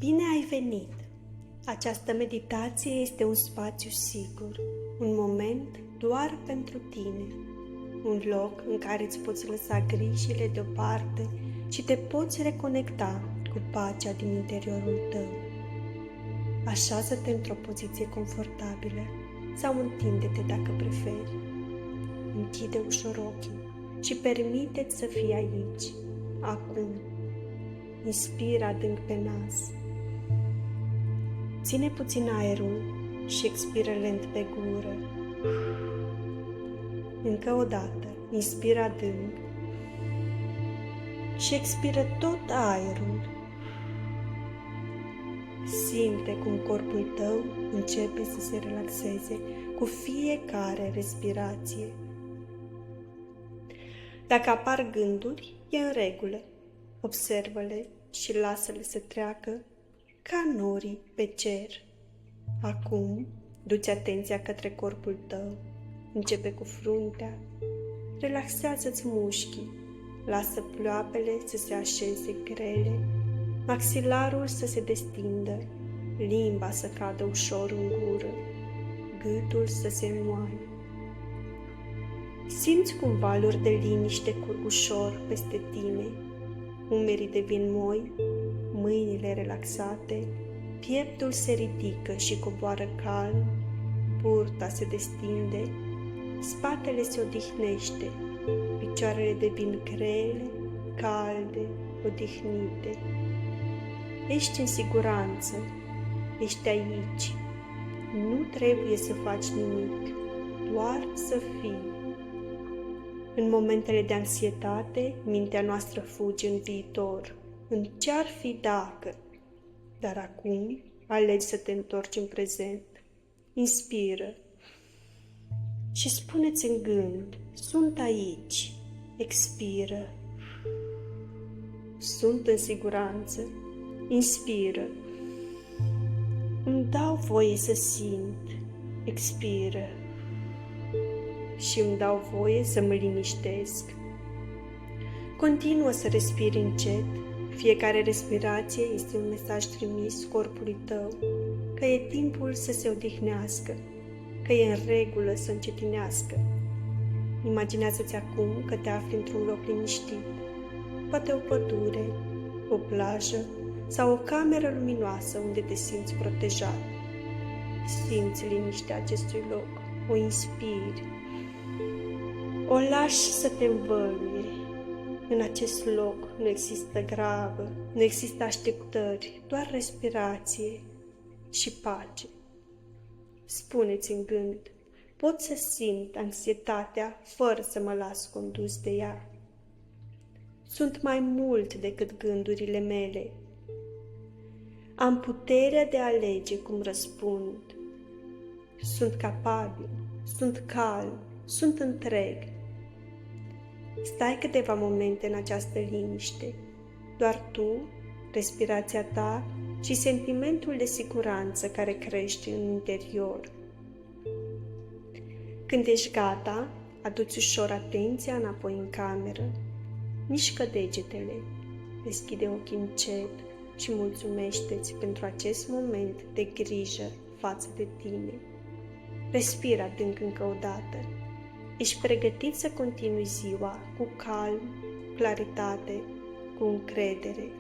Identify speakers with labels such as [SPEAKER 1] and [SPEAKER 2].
[SPEAKER 1] Bine ai venit! Această meditație este un spațiu sigur, un moment doar pentru tine, un loc în care îți poți lăsa grijile deoparte și te poți reconecta cu pacea din interiorul tău. Așează-te într-o poziție confortabilă sau întinde-te dacă preferi. Închide ușor ochii și permite-ți să fii aici, acum. Inspiră adânc pe nas. Ține puțin aerul și expiră lent pe gură. Încă o dată, inspiră adânc și expiră tot aerul. Simte cum corpul tău începe să se relaxeze cu fiecare respirație. Dacă apar gânduri, e în regulă. Observă-le și lasă-le să treacă ca norii pe cer. Acum, du-ți atenția către corpul tău. Începe cu fruntea. Relaxează-ți mușchii. Lasă ploapele să se așeze grele, maxilarul să se destindă, limba să cadă ușor în gură, gâtul să se înmoaie. Simți cum valuri de liniște curg ușor peste tine, umerii devin moi, mâinile relaxate, pieptul se ridică și coboară calm, burta se destinde, spatele se odihnește, picioarele devin grele, calde, odihnite. Ești în siguranță, ești aici, nu trebuie să faci nimic, doar să fii. În momentele de anxietate, mintea noastră fuge în viitor, în ce-ar fi dacă, dar acum alegi să te întorci în prezent. Inspiră și spune-ți în gând, sunt aici. Expiră. Sunt în siguranță. Inspiră. Îmi dau voie să simt. Expiră. Și îmi dau voie să mă liniștesc. Continuă să respiri încet. Fiecare respirație este un mesaj trimis corpului tău că e timpul să se odihnească, că e în regulă să încetinească. Imaginează-ți acum că te afli într-un loc liniștit, poate o pădure, o plajă sau o cameră luminoasă unde te simți protejat. Simți liniștea acestui loc, o inspiri, o lași să te învăluie. În acest loc nu există gravă, nu există așteptări, doar respirație și pace. Spune-ți în gând, pot să simt anxietatea fără să mă las condus de ea. Sunt mai mult decât gândurile mele. Am puterea de a alege cum răspund. Sunt capabil, sunt calm, sunt întreg. Stai câteva momente în această liniște, doar tu, respirația ta și sentimentul de siguranță care crește în interior. Când ești gata, adu-ți ușor atenția înapoi în cameră, mișcă degetele, deschide ochii încet și mulțumește-ți pentru acest moment de grijă față de tine. Respira adânc încă o dată. Ești pregătit să continui ziua cu calm, claritate, cu încredere.